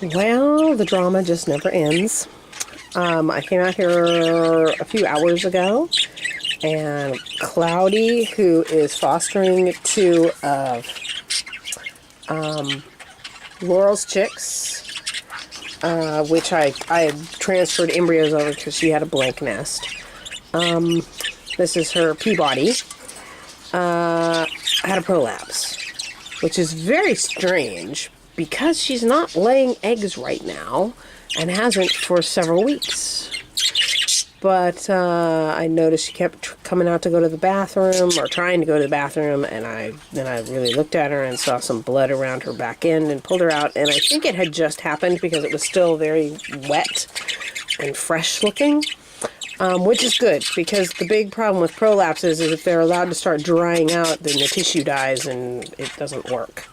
Well, the drama just never ends. I came out here a few hours ago, and Cloudy, who is fostering two of Laurel's chicks, which I had transferred embryos over because she had a blank nest. This is her Peabody. Had a prolapse, which is very strange because she's not laying eggs right now and hasn't for several weeks. But I noticed she kept coming out to go to the bathroom, or trying to go to the bathroom, and then I really looked at her and saw some blood around her back end and pulled her out. And I think it had just happened because it was still very wet and fresh looking, which is good, because the big problem with prolapses is if they're allowed to start drying out, then the tissue dies and it doesn't work.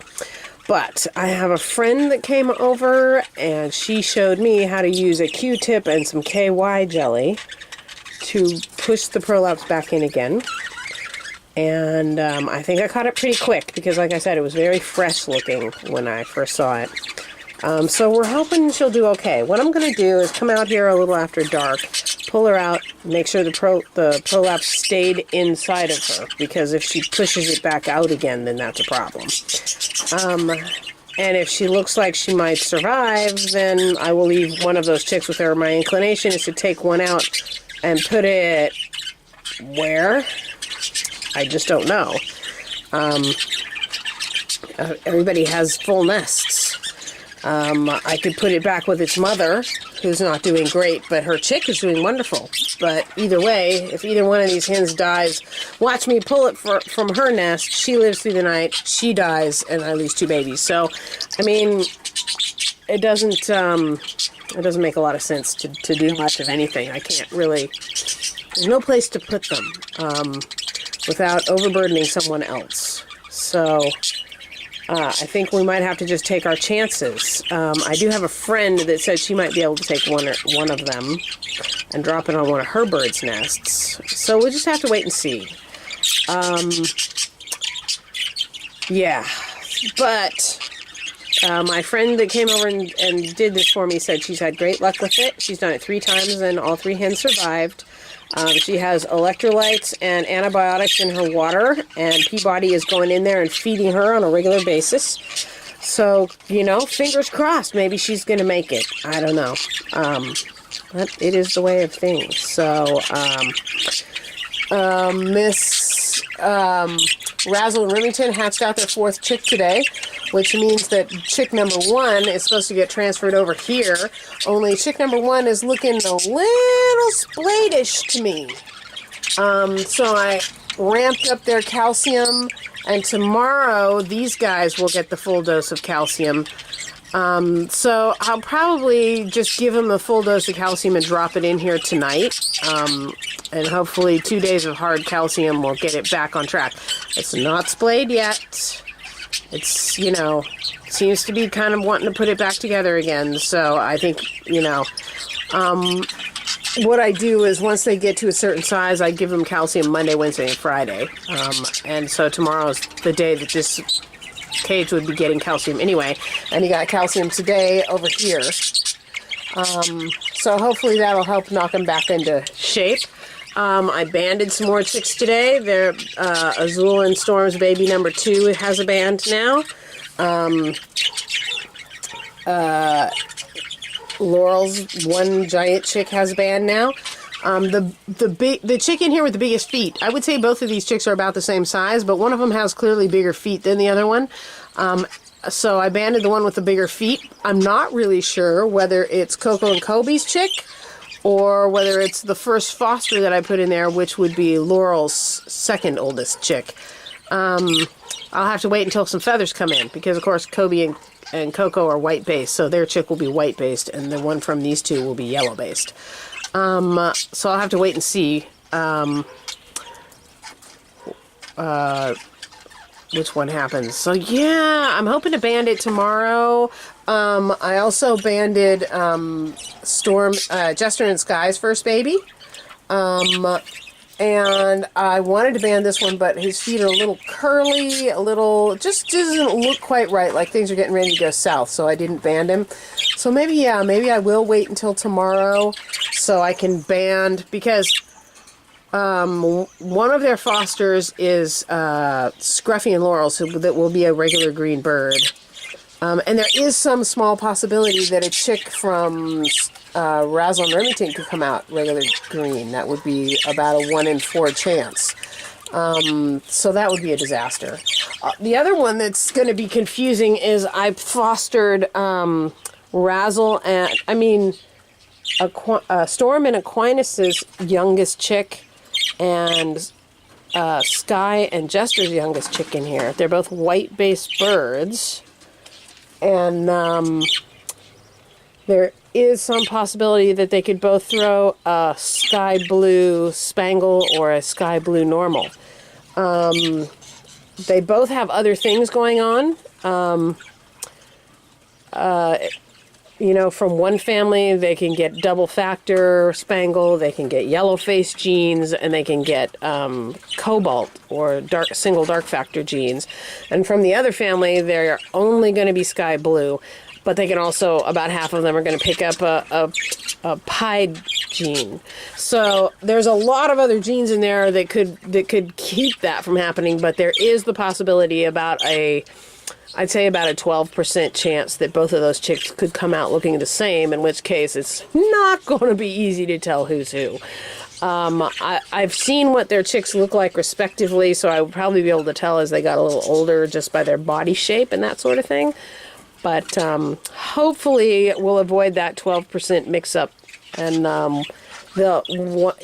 But I have a friend that came over, and she showed me how to use a Q-tip and some KY jelly to push the prolapse back in again. And I think I caught it pretty quick because, like I said, it was very fresh looking when I first saw it. So we're hoping she'll do okay. What I'm going to do is come out here a little after dark, pull her out, make sure the prolapse stayed inside of her, because if she pushes it back out again, then that's a problem. And if she looks like she might survive, then I will leave one of those chicks with her. My inclination is to take one out and put it where? I just don't know. Everybody has full nests. I could put it back with its mother, who's not doing great, but her chick is doing wonderful. But either way, if either one of these hens dies, watch me pull it from her nest. She lives through the night, she dies, and I lose two babies. So, I mean, it doesn't make a lot of sense to do much of anything. I can't really, there's no place to put them without overburdening someone else. So I think we might have to just take our chances. I do have a friend that said she might be able to take one of them and drop it on one of her birds' nests. So we'll just have to wait and see. Yeah, but my friend that came over and did this for me said she's had great luck with it. She's done it 3 times and all 3 hens survived. She has electrolytes and antibiotics in her water, and Peabody is going in there and feeding her on a regular basis. So, you know, fingers crossed, maybe she's going to make it. I don't know. But it is the way of things. So, Miss Razzle and Remington hatched out their 4th chick today, which means that chick number 1 is supposed to get transferred over here. Only chick number 1 is looking a little splaidish to me. So I ramped up their calcium, and tomorrow these guys will get the full dose of calcium. So I'll probably just give them a full dose of calcium and drop it in here tonight. And hopefully 2 days of hard calcium will get it back on track. It's not splayed yet. It's, you know, seems to be kind of wanting to put it back together again. So I think, you know, what I do is once they get to a certain size, I give them calcium Monday, Wednesday, and Friday. And so tomorrow's the day that this cage would be getting calcium anyway. And he got calcium today over here. So hopefully that'll help knock him back into shape. I banded some more chicks today. They're, Azul and Storm's baby number 2 has a band now. Laurel's one giant chick has a band now. The chick in here with the biggest feet, I would say both of these chicks are about the same size, but one of them has clearly bigger feet than the other one. So I banded the one with the bigger feet. I'm not really sure whether it's Coco and Kobe's chick, or whether it's the first foster that I put in there, which would be Laurel's second oldest chick. I'll have to wait until some feathers come in, because of course Kobe and Coco are white based, so their chick will be white based, and the one from these two will be yellow based. So I'll have to wait and see which one happens. So yeah, I'm hoping to band it tomorrow. I also banded Jester and Sky's first baby. And I wanted to band this one, but his feet are a little curly, just doesn't look quite right, like things are getting ready to go south, so I didn't band him. So maybe, yeah, maybe I will wait until tomorrow so I can band, because one of their fosters is Scruffy and Laurel, so that will be a regular green bird. And there is some small possibility that a chick from Razzle and Remington could come out regular green. That would be about a 1 in 4 chance. So that would be a disaster. The other one that's going to be confusing is I fostered Razzle and, Storm and Aquinas' youngest chick, and Sky and Jester's youngest chick in here. They're both white-based birds. And there is some possibility that they could both throw a sky blue spangle or a sky blue normal. They both have other things going on. From one family, they can get double factor spangle, they can get yellow face genes, and they can get cobalt or single dark factor genes. And from the other family, they're only going to be sky blue, but they can also, about half of them are going to pick up a pied gene. So there's a lot of other genes in there that could keep that from happening, but there is the possibility I'd say about a 12% chance that both of those chicks could come out looking the same, in which case it's not going to be easy to tell who's who. I've seen what their chicks look like respectively, so I would probably be able to tell as they got a little older just by their body shape and that sort of thing. But hopefully we'll avoid that 12% mix-up, and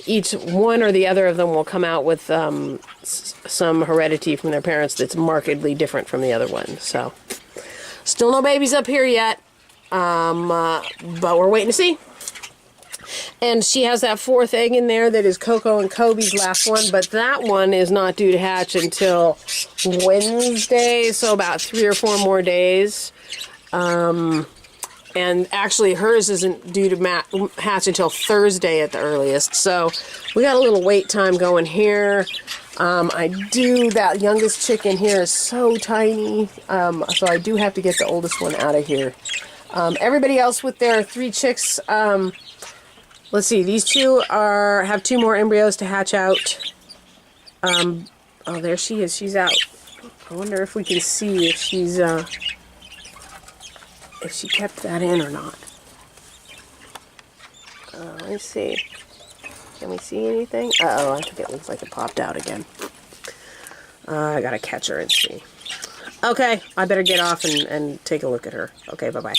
each one or the other of them will come out with some heredity from their parents that's markedly different from the other one. So, still no babies up here yet, but we're waiting to see. And she has that 4th egg in there that is Coco and Kobe's last one, but that one is not due to hatch until Wednesday, so about 3 or 4 more days. And actually hers isn't due to hatch until Thursday at the earliest. So we got a little wait time going here. That youngest chick in here is so tiny. So I do have to get the oldest one out of here. Everybody else with their 3 chicks, let's see, these 2 have 2 more embryos to hatch out. Oh, there she is. She's out. I wonder if we can see if she's, if she kept that in or not. Let me see. Can we see anything? Uh-oh, I think it looks like it popped out again. I gotta catch her and see. Okay, I better get off and take a look at her. Okay, bye-bye.